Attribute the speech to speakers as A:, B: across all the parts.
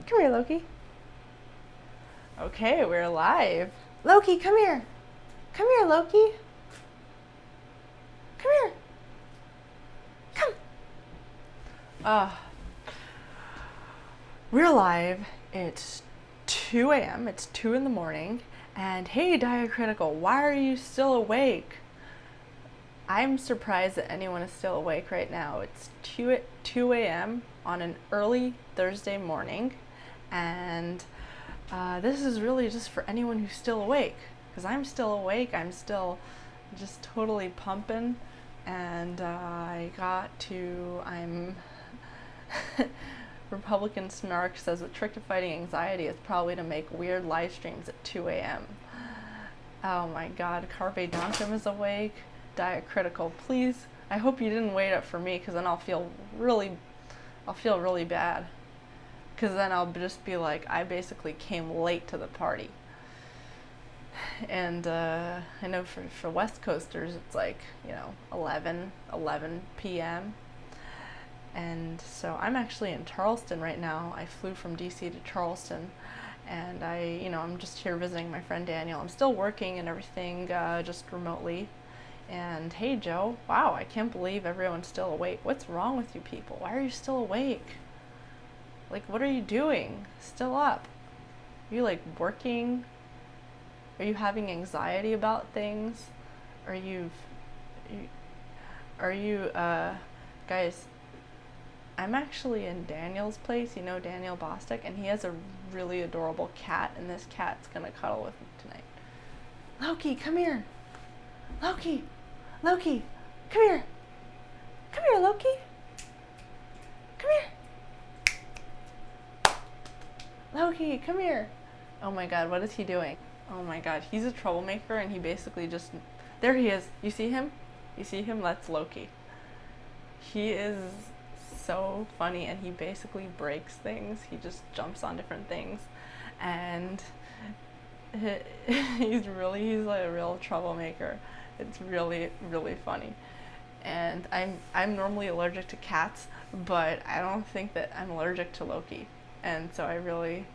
A: Come here, Loki. Okay, we're live. Loki, come here. Come here, Loki. Come here. Come. We're live. It's 2 a.m. It's 2 in the morning. And hey, Diacritical, why are you still awake? I'm surprised that anyone is still awake right now. It's 2 a.m. on an early Thursday morning. And this is really just for anyone who's still awake. Because I'm still awake. I'm still just totally pumping. And I'm... Republican Snark says the trick to fighting anxiety is probably to make weird live streams at 2 a.m. Oh my god, Carpe Donkum is awake. Diacritical, please. I hope you didn't wait up for me, because then I'll feel really bad. Because then I'll just be like, I basically came late to the party. And I know for West Coasters, it's like, 11 p.m. And so I'm actually in Charleston right now. I flew from DC to Charleston, and I'm just here visiting my friend Daniel. I'm still working and everything, just remotely. And hey, Joe, wow, I can't believe everyone's still awake. What's wrong with you people? Why are you still awake? Like, what are you doing? Still up? Are you like working? Are you having anxiety about things? Guys, I'm actually in Daniel's place, Daniel Bostic, and he has a really adorable cat, and this cat's gonna cuddle with me tonight. Loki, come here. Loki, come here. Come here, Loki. Come here. Loki, come here. Oh my god, what is he doing? Oh my god, he's a troublemaker, and he basically just... There he is. You see him? That's Loki. He is so funny, and he basically breaks things. He just jumps on different things, and he's like a real troublemaker. It's really, really funny. And I'm normally allergic to cats, but I don't think that I'm allergic to Loki. And so I really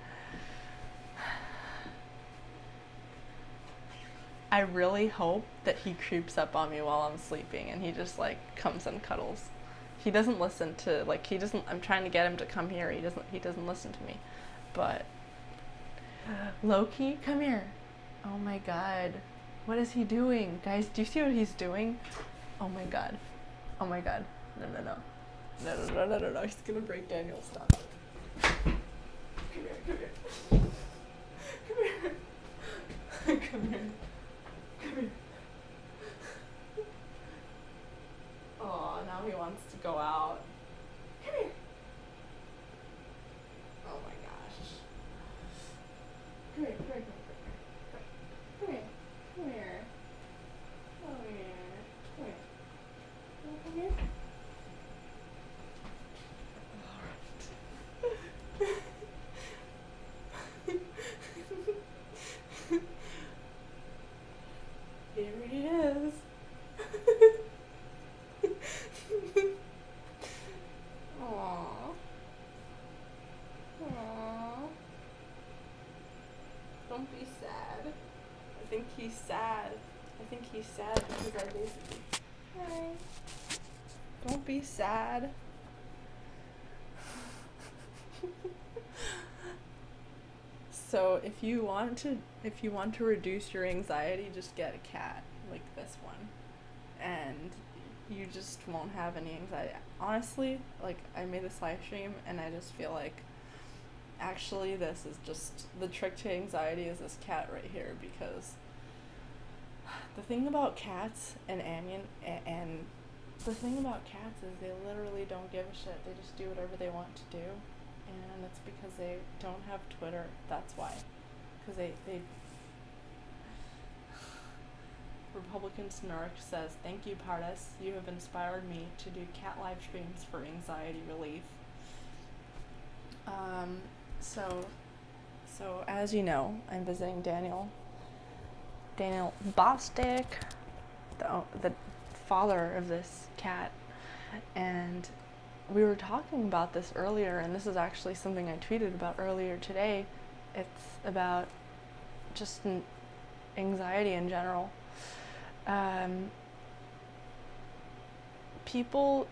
A: hope that he creeps up on me while I'm sleeping, and he just like comes and cuddles. He doesn't listen to, I'm trying to get him to come here. He doesn't listen to me. But Loki, come here. Oh my god. What is he doing? Guys, do you see what he's doing? Oh my god. No. No. He's gonna break Daniel's stuff. Come here. Come here. Oh, now he wants to go out. Come here. Oh my gosh. Come here. Come here. Come here. Here he is. Aww. Don't be sad. I think he's sad because I basically... Hi. Don't be sad. So if you want to reduce your anxiety, just get a cat like this one, and you just won't have any anxiety. Honestly, I made this live stream, and I just feel like actually this is just the trick to anxiety is this cat right here, because the thing about cats and the thing about cats is they literally don't give a shit. They just do whatever they want to do. And it's because they don't have Twitter. That's why. Because they Republican Snark says, "Thank you, Pardes. You have inspired me to do cat live streams for anxiety relief." So as you know, I'm visiting Daniel Bostic, the father of this cat, and we were talking about this earlier, and this is actually something I tweeted about earlier today. It's about just anxiety in general. People,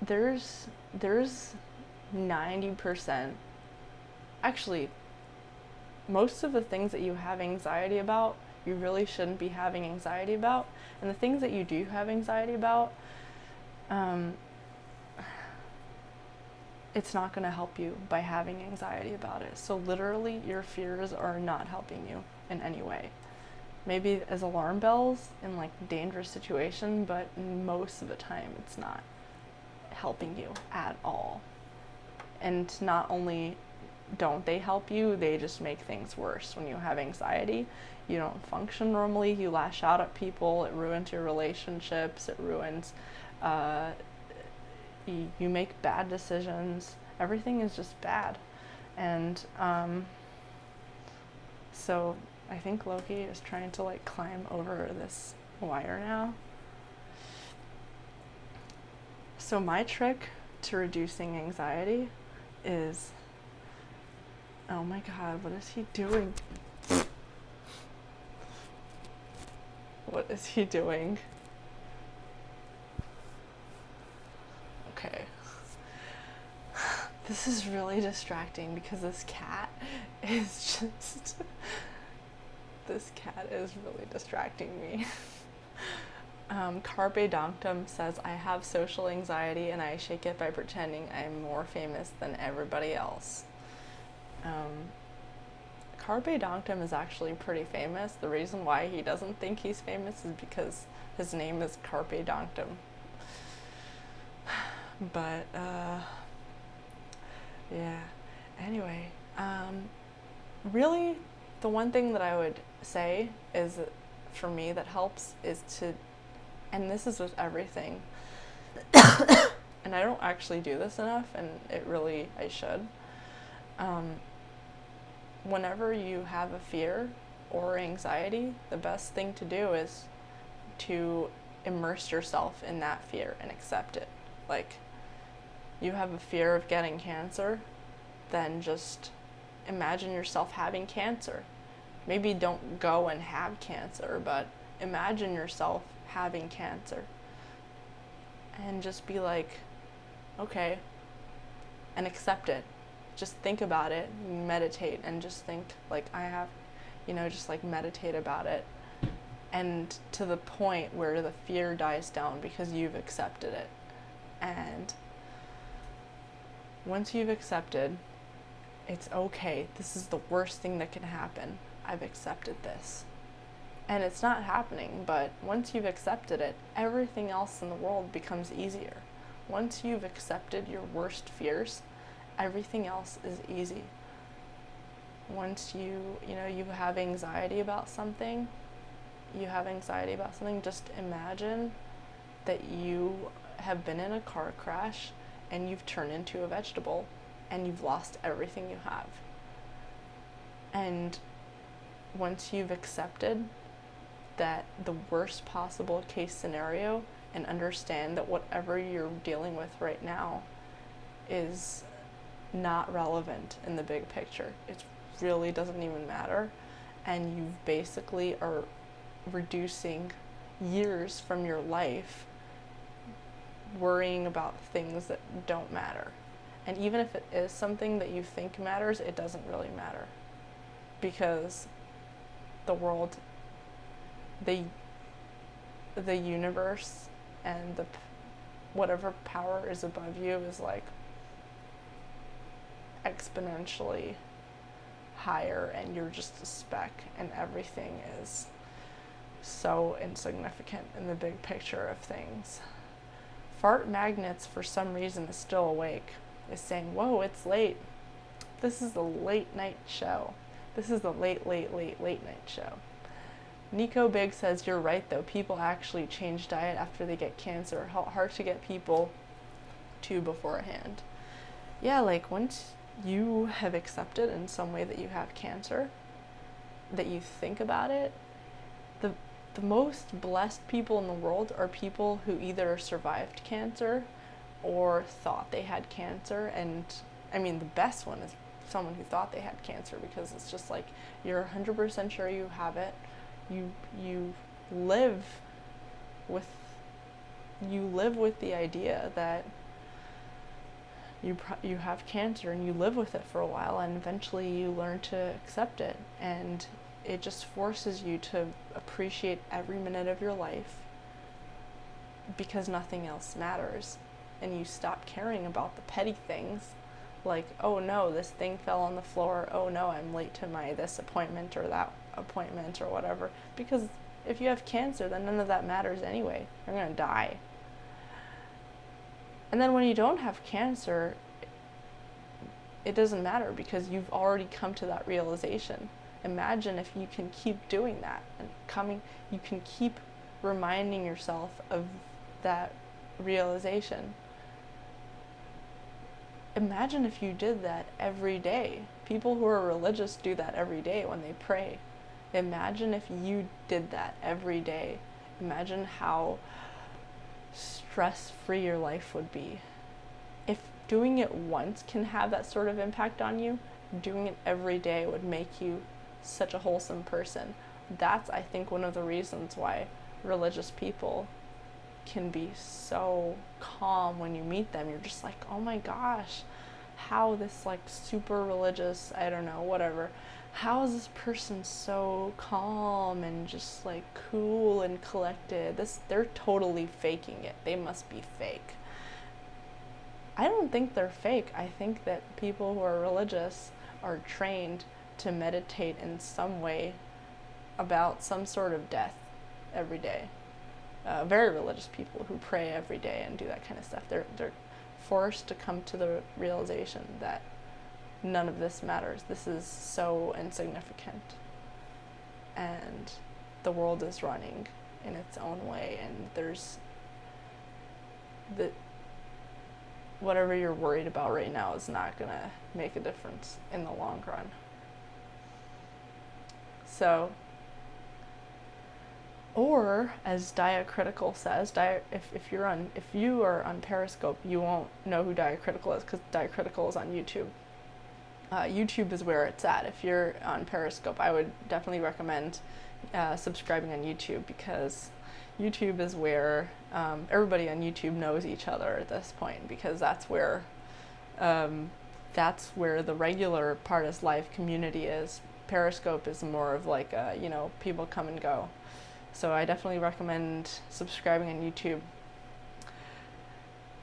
A: there's 90%, actually, most of the things that you have anxiety about, you really shouldn't be having anxiety about. And the things that you do have anxiety about, it's not going to help you by having anxiety about it. So literally, your fears are not helping you in any way. Maybe as alarm bells in like dangerous situation, but most of the time it's not helping you at all. And not only don't they help you, they just make things worse. When you have anxiety, you don't function normally, you lash out at people, it ruins your relationships, it ruins, you make bad decisions, everything is just bad. And so I think Loki is trying to like climb over this wire now. So my trick to reducing anxiety is, oh my god, what is he doing? What is he doing? Okay. This is really distracting because this cat is just... this cat is really distracting me. Carpe Donctum says, I have social anxiety and I shake it by pretending I'm more famous than everybody else. Carpe Donctum is actually pretty famous. The reason why he doesn't think he's famous is because his name is Carpe Donctum. But, yeah. Anyway, really, the one thing that I would say is that for me that helps is to, and this is with everything, and I don't actually do this enough, and I should. Whenever you have a fear or anxiety, the best thing to do is to immerse yourself in that fear and accept it. Like, you have a fear of getting cancer, then just imagine yourself having cancer. Maybe don't go and have cancer, but imagine yourself having cancer. And just be like, okay, and accept it. Just think about it, meditate, and just think like I have, just like meditate about it. And to the point where the fear dies down because you've accepted it. And once you've accepted, it's okay. This is the worst thing that can happen. I've accepted this. And it's not happening, but once you've accepted it, everything else in the world becomes easier. Once you've accepted your worst fears, everything else is easy. Once you have anxiety about something, just imagine that you have been in a car crash and you've turned into a vegetable and you've lost everything you have. And once you've accepted that the worst possible case scenario and understand that whatever you're dealing with right now is not relevant in the big picture, it really doesn't even matter, and you basically are reducing years from your life worrying about things that don't matter. And even if it is something that you think matters, it doesn't really matter, because the world, the universe, and whatever power is above you is like exponentially higher, and you're just a speck, and everything is so insignificant in the big picture of things. Fart Magnets, for some reason, is still awake, is saying, whoa, it's late. This is the late night show. This is the late night show. Nico Big says, you're right though, people actually change diet after they get cancer. Hard to get people to beforehand. Yeah, like once you have accepted in some way that you have cancer, that you think about it, the most blessed people in the world are people who either survived cancer or thought they had cancer. And I mean, the best one is someone who thought they had cancer, because it's just like you're 100% sure you have it. You live with the idea that you have cancer, and you live with it for a while, and eventually you learn to accept it, and it just forces you to appreciate every minute of your life, because nothing else matters, and you stop caring about the petty things, like, oh no, this thing fell on the floor, oh no, I'm late to my this appointment or that appointment or whatever, because if you have cancer, then none of that matters anyway. You're gonna die. And then when you don't have cancer, it doesn't matter, because you've already come to that realization. Imagine if you can keep doing that, and you can keep reminding yourself of that realization. Imagine if you did that every day. People who are religious do that every day when they pray. Imagine if you did that every day. Imagine how stress-free your life would be. If doing it once can have that sort of impact on you, doing it every day would make you such a wholesome person. That's, I think, one of the reasons why religious people can be so calm when you meet them. You're just like, oh my gosh, how this like super religious, I don't know, whatever, how is this person so calm and just like cool and collected? They're totally faking it. They must be fake. I don't think they're fake. I think that people who are religious are trained to meditate in some way about some sort of death every day. Very religious people who pray every day and do that kind of stuff. They're forced to come to the realization that none of this matters. This is so insignificant. And the world is running in its own way, and there's whatever you're worried about right now is not going to make a difference in the long run. So, or as Diacritical says, if you are on Periscope, you won't know who Diacritical is, because Diacritical is on YouTube. YouTube is where it's at. If you're on Periscope, I would definitely recommend subscribing on YouTube, because YouTube is where everybody on YouTube knows each other at this point, because that's where the regular Pardes live community is. Periscope is more of like people come and go. So I definitely recommend subscribing on YouTube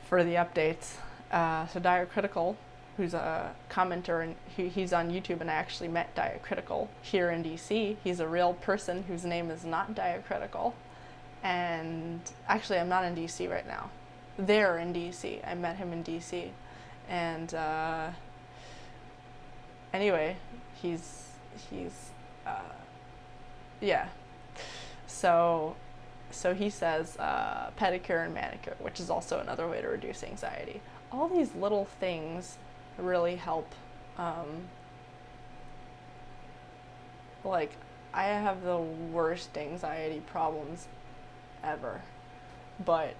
A: for the updates. So Diacritical, who's a commenter, and he's on YouTube, and I actually met Diacritical here in DC. He's a real person whose name is not Diacritical. And actually, I'm not in DC right now. They're in DC. I met him in DC. And anyway, he's yeah. So he says pedicure and manicure, which is also another way to reduce anxiety. All these little things really help. Like, I have the worst anxiety problems ever, but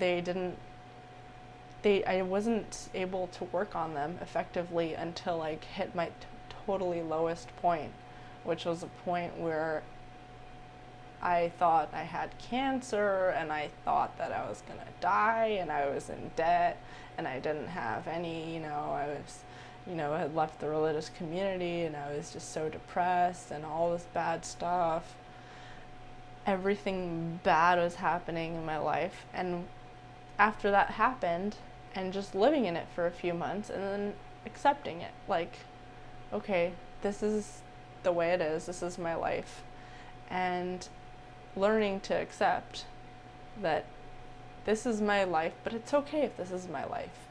A: I wasn't able to work on them effectively until I hit my totally lowest point, which was a point where I thought I had cancer, and I thought that I was gonna die, and I was in debt, and I didn't have any, I had left the religious community, and I was just so depressed, and all this bad stuff. Everything bad was happening in my life, and after that happened, and just living in it for a few months, and then accepting it, like, okay, this is the way it is, this is my life, and learning to accept that this is my life, but it's okay if this is my life.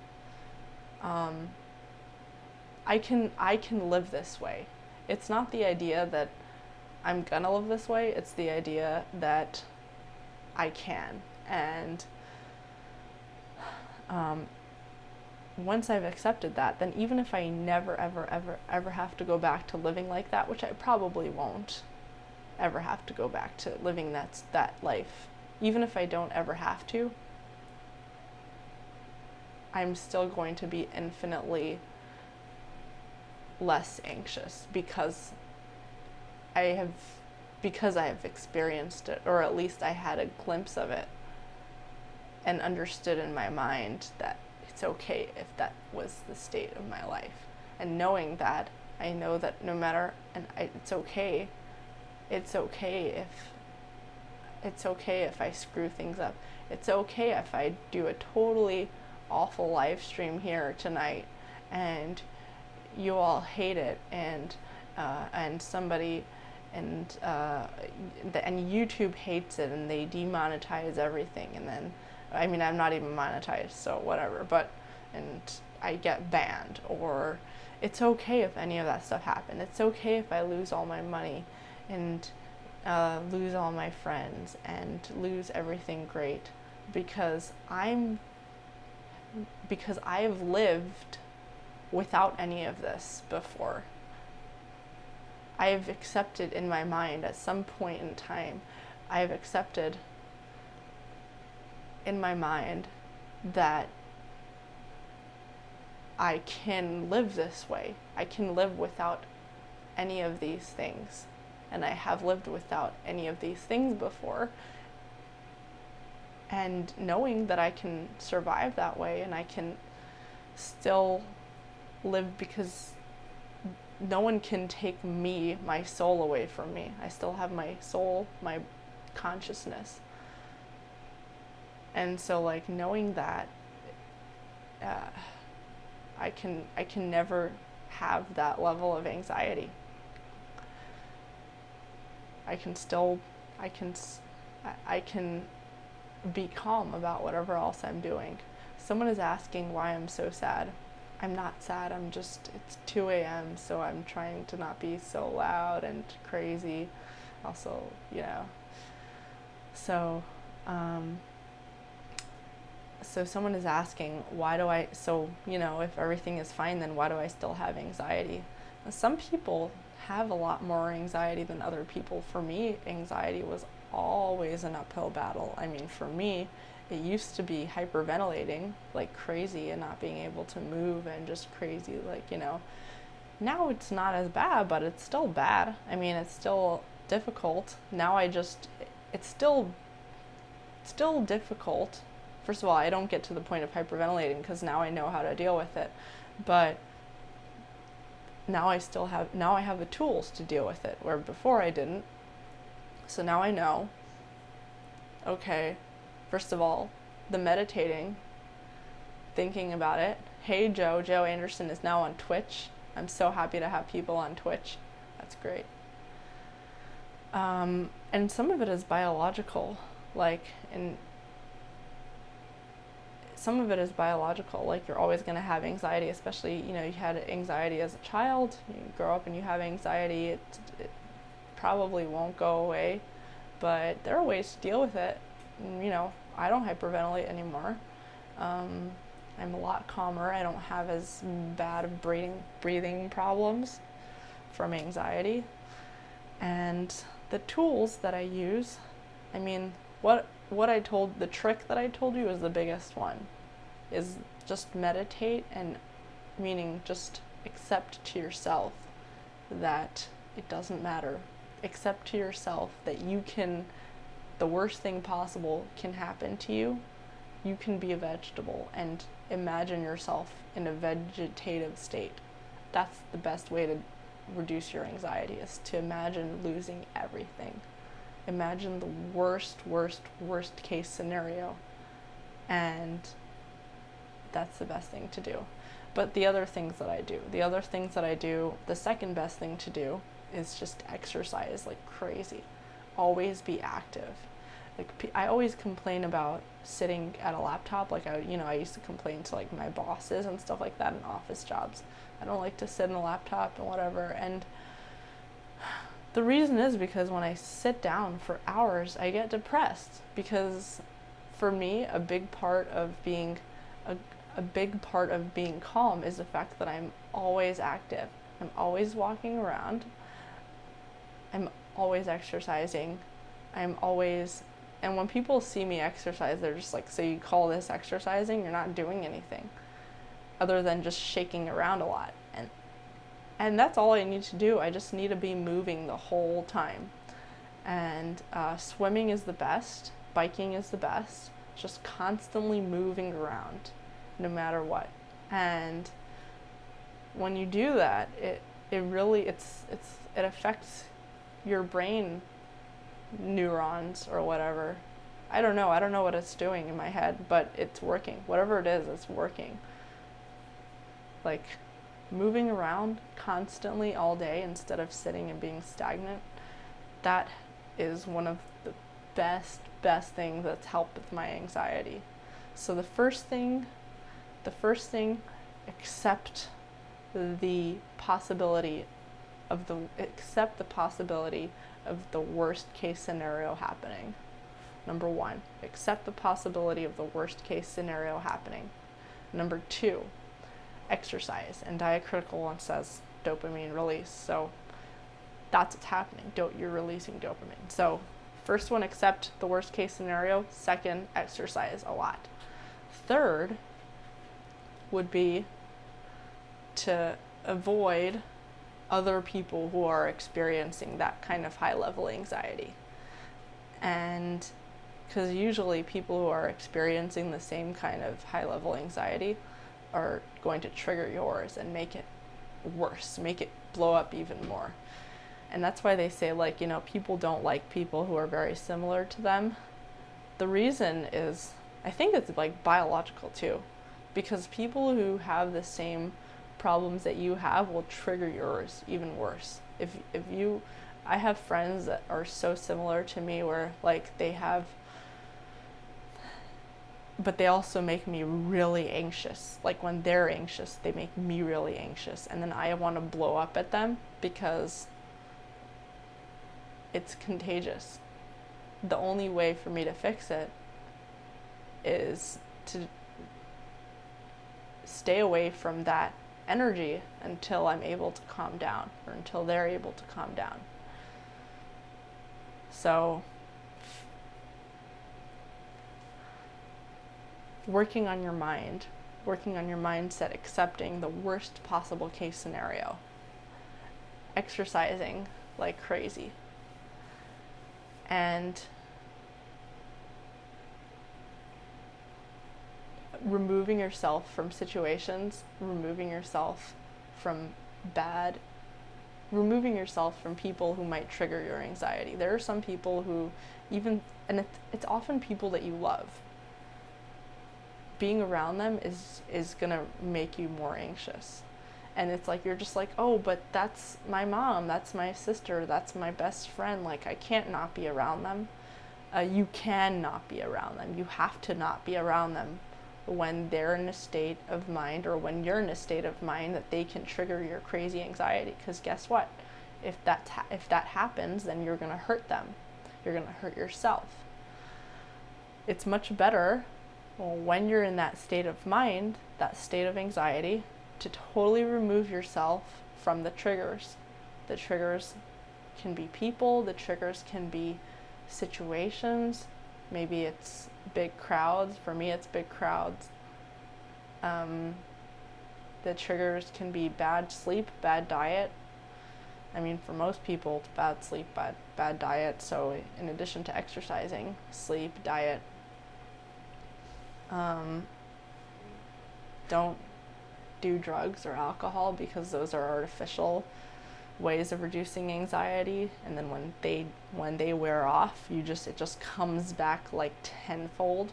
A: I can live this way. It's not the idea that I'm gonna live this way, it's the idea that I can. And once I've accepted that, then even if I never, ever, ever, ever have to go back to living like that, which I probably won't ever have to go back to living that life, even if I don't ever have to, I'm still going to be infinitely less anxious because I have experienced it, or at least I had a glimpse of it and understood in my mind that it's okay if that was the state of my life. And knowing that, I know that no matter, it's okay. It's okay if I screw things up. It's okay if I do a totally awful live stream here tonight and you all hate it, and somebody and YouTube hates it and they demonetize everything, and then I'm not even monetized, so whatever, and I get banned, or it's okay if any of that stuff happened. It's okay if I lose all my money and lose all my friends and lose everything great, because I've lived without any of this before. I've accepted in my mind at some point in time, I've accepted in my mind that I can live this way. I can live without any of these things. And I have lived without any of these things before. And knowing that I can survive that way and I can still live, because no one can take my soul away from me. I still have my soul, my consciousness. And so like knowing that I can never have that level of anxiety. I can be calm about whatever else I'm doing. Someone is asking why I'm so sad. I'm not sad, it's 2 a.m., so I'm trying to not be so loud and crazy. Also, So someone is asking, if everything is fine, then why do I still have anxiety? Now, some people have a lot more anxiety than other people. For me, anxiety was always an uphill battle. For me, it used to be hyperventilating like crazy and not being able to move and just crazy, Now it's not as bad, but it's still bad. It's still difficult. Now it's still difficult. First of all, I don't get to the point of hyperventilating because now I know how to deal with it. But now I have the tools to deal with it, where before I didn't. So now I know, okay, first of all, the meditating, thinking about it. Hey Joe Anderson is now on Twitch. I'm so happy to have people on Twitch. That's great. And some of it is biological, some of it is biological, you're always going to have anxiety, especially, you had anxiety as a child, you grow up and you have anxiety, it probably won't go away, but there are ways to deal with it. I don't hyperventilate anymore. I'm a lot calmer. I don't have as bad of breathing problems from anxiety. And the tools that I use, the trick that I told you is the biggest one, is just meditate, and meaning just accept to yourself that it doesn't matter. Accept to yourself that the worst thing possible can happen to you. You can be a vegetable, and imagine yourself in a vegetative state. That's the best way to reduce your anxiety, is to imagine losing everything. Imagine the worst case scenario, and that's the best thing to do. But the other things that I do, the second best thing to do is just exercise like crazy. Always be active. I always complain about sitting at a laptop. I used to complain to my bosses and stuff like that in office jobs. I don't like to sit in a laptop and whatever. And the reason is because when I sit down for hours, I get depressed. Because for me, a big part of being calm is the fact that I'm always active. I'm always walking around. I'm always exercising. And when people see me exercise, they're just like, so you call this exercising? You're not doing anything. other than just shaking around a lot. And that's all I need to do. I just need to be moving the whole time. And swimming is the best. Biking is the best. Just constantly moving around, no matter what. And when you do that, it really it affects your brain neurons or whatever. I don't know what it's doing in my head, but it's working. Whatever it is, it's working. Like moving around constantly all day instead of sitting and being stagnant, that is one of the best things that's helped with my anxiety. So the first thing, accept the possibility of the worst case scenario happening. Number 1, accept the possibility of the worst case scenario happening. Number 2, exercise. And diacritical one says dopamine release. So that's what's happening. You're releasing dopamine. So first one, accept the worst case scenario. Second, exercise a lot. Third would be to avoid other people who are experiencing that kind of high level anxiety. And because usually people who are experiencing the same kind of high level anxiety are going to trigger yours and make it worse, make it blow up even more. And that's why they say, like, people don't like people who are very similar to them. The reason is, I think it's like biological too, because people who have the same problems that you have will trigger yours even worse. I have friends that are so similar to me where like but they also make me really anxious. Like when they're anxious, they make me really anxious. And then I want to blow up at them because it's contagious. The only way for me to fix it is to stay away from that energy until I'm able to calm down, or until they're able to calm down. So working on your mindset, accepting the worst possible case scenario, exercising like crazy, and removing yourself from situations, removing yourself from people who might trigger your anxiety. There are some people who it's often people that you love. Being around them is gonna make you more anxious. And it's like, you're just like, oh, but that's my mom, that's my sister, that's my best friend, like I can't not be around them. You can not be around them. You have to not be around them when they're in a state of mind, or when you're in a state of mind that they can trigger your crazy anxiety. Because guess what? If that happens, then you're gonna hurt them. You're gonna hurt yourself. It's much better when you're in that state of mind, that state of anxiety, to totally remove yourself from the triggers. The triggers can be people, the triggers can be situations. Maybe it's big crowds. For me, it's big crowds. The triggers can be bad sleep, bad diet. I mean, for most people, it's bad sleep, bad diet. So in addition to exercising, sleep, diet. Don't do drugs or alcohol, because those are artificial ways of reducing anxiety, and then when they wear off, it just comes back like tenfold,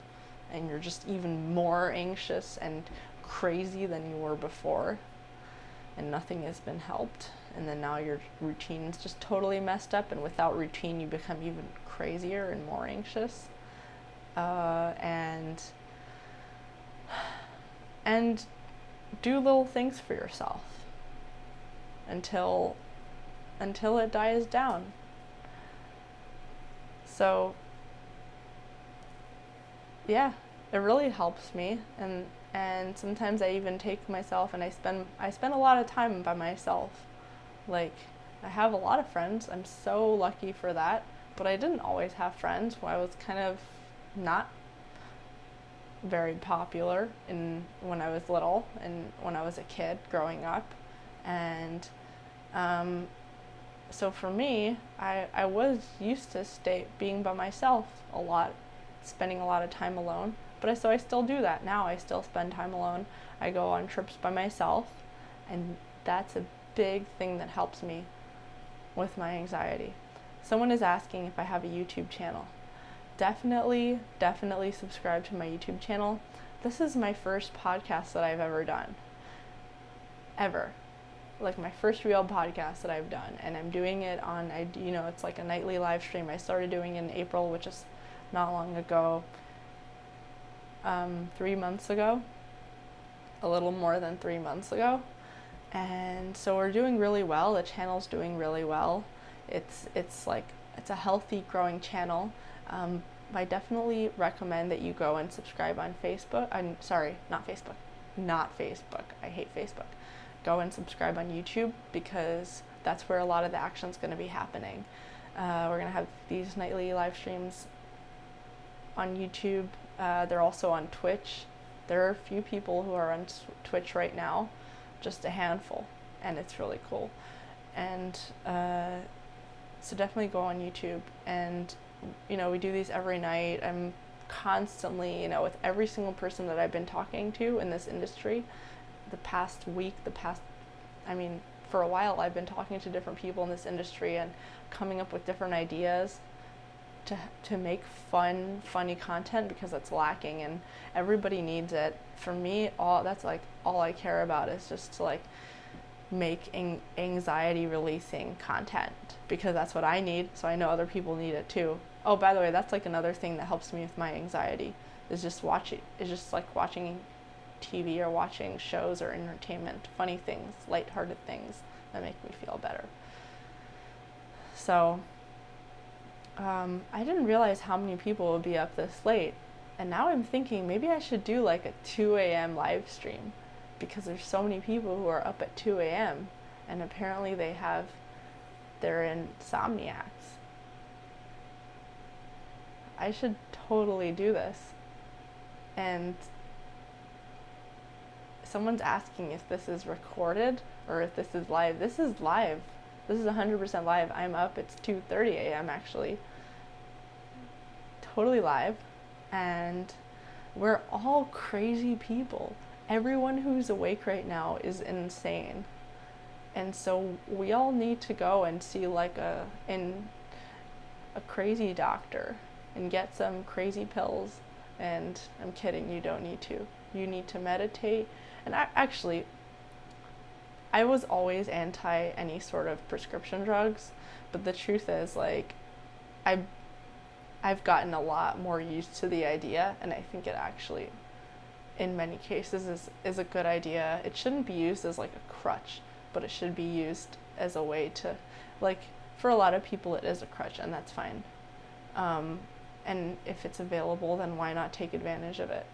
A: and you're just even more anxious and crazy than you were before, and nothing has been helped. And then now your routine's just totally messed up, and without routine you become even crazier and more anxious. And do little things for yourself until it dies down. So yeah, it really helps me, and sometimes I even take myself and I spend a lot of time by myself. Like, I have a lot of friends. I'm so lucky for that, but I didn't always have friends. I was kind of not very popular in when I was little and when I was a kid growing up. And so for me, I was used to being by myself a lot, spending a lot of time alone. But so I still do that now. I still spend time alone. I go on trips by myself, and that's a big thing that helps me with my anxiety. Someone is asking if I have a YouTube channel. Definitely subscribe to my YouTube channel. This is my first podcast that I've ever done. Ever. Like my first real podcast that I've done. And I'm doing it on, it's like a nightly live stream. I started doing it in April, which is not long ago. 3 months ago. A little more than 3 months ago. And so we're doing really well. The channel's doing really well. It's a healthy, growing channel. I definitely recommend that you go and subscribe on Facebook. I'm sorry, not Facebook. Not Facebook. I hate Facebook. Go and subscribe on YouTube because that's where a lot of the action's going to be happening. We're going to have these nightly live streams on YouTube. They're also on Twitch. There are a few people who are on Twitch right now, just a handful, and it's really cool. And so definitely go on YouTube. And we do these every night. I'm constantly, with every single person that I've been talking to in this industry, for a while I've been talking to different people in this industry and coming up with different ideas to make funny content, because that's lacking and everybody needs it. For me, all I care about is just to make anxiety releasing content, because that's what I need, so I know other people need it too. Oh, by the way, that's another thing that helps me with my anxiety is just watching TV or watching shows or entertainment, funny things, lighthearted things that make me feel better. So I didn't realize how many people would be up this late, and now I'm thinking maybe I should do a 2 a.m. live stream, because there's so many people who are up at 2 a.m. and apparently they're insomniacs. I should totally do this. And someone's asking if this is recorded or if this is live. This is live. This is 100% live. I'm up. It's 2:30 a.m. actually. Totally live. And we're all crazy people. Everyone who's awake right now is insane. And so we all need to go and see a crazy doctor and get some crazy pills. And I'm kidding, you don't need to. You need to meditate. And I was always anti any sort of prescription drugs, but the truth is I've gotten a lot more used to the idea, and I think it actually in many cases is a good idea. It shouldn't be used as a crutch, but it should be used as a way to, for a lot of people it is a crutch, and that's fine. And if it's available, then why not take advantage of it?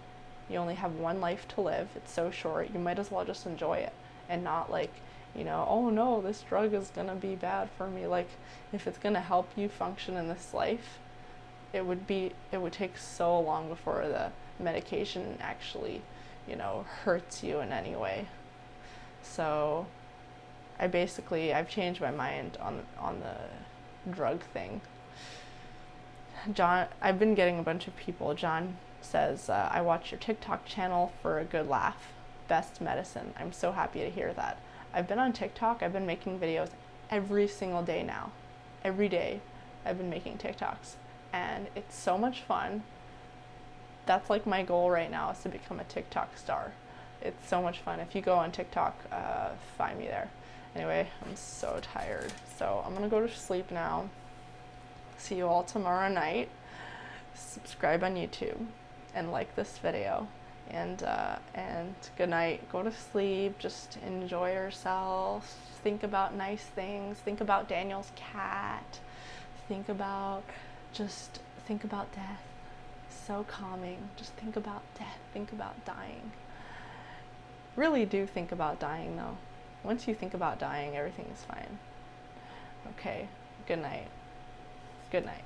A: You only have one life to live. It's so short. You might as well just enjoy it and not oh no, this drug is going to be bad for me. If it's going to help you function in this life, it would take so long before the medication actually, hurts you in any way. So I've changed my mind on the drug thing. John, I've been getting a bunch of people. John says, I watch your TikTok channel for a good laugh. Best medicine. I'm so happy to hear that. I've been on TikTok. I've been making videos every single day now. Every day I've been making TikToks. And it's so much fun. That's my goal right now, is to become a TikTok star. It's so much fun. If you go on TikTok, find me there. Anyway, I'm so tired. So I'm going to go to sleep now. See you all tomorrow night. Subscribe on YouTube and like this video. And good night. Go to sleep. Just enjoy yourself. Think about nice things. Think about Daniel's cat. Think about death. So calming. Just think about death. Think about dying. Really do think about dying though. Once you think about dying, everything is fine. Okay. Good night. Good night.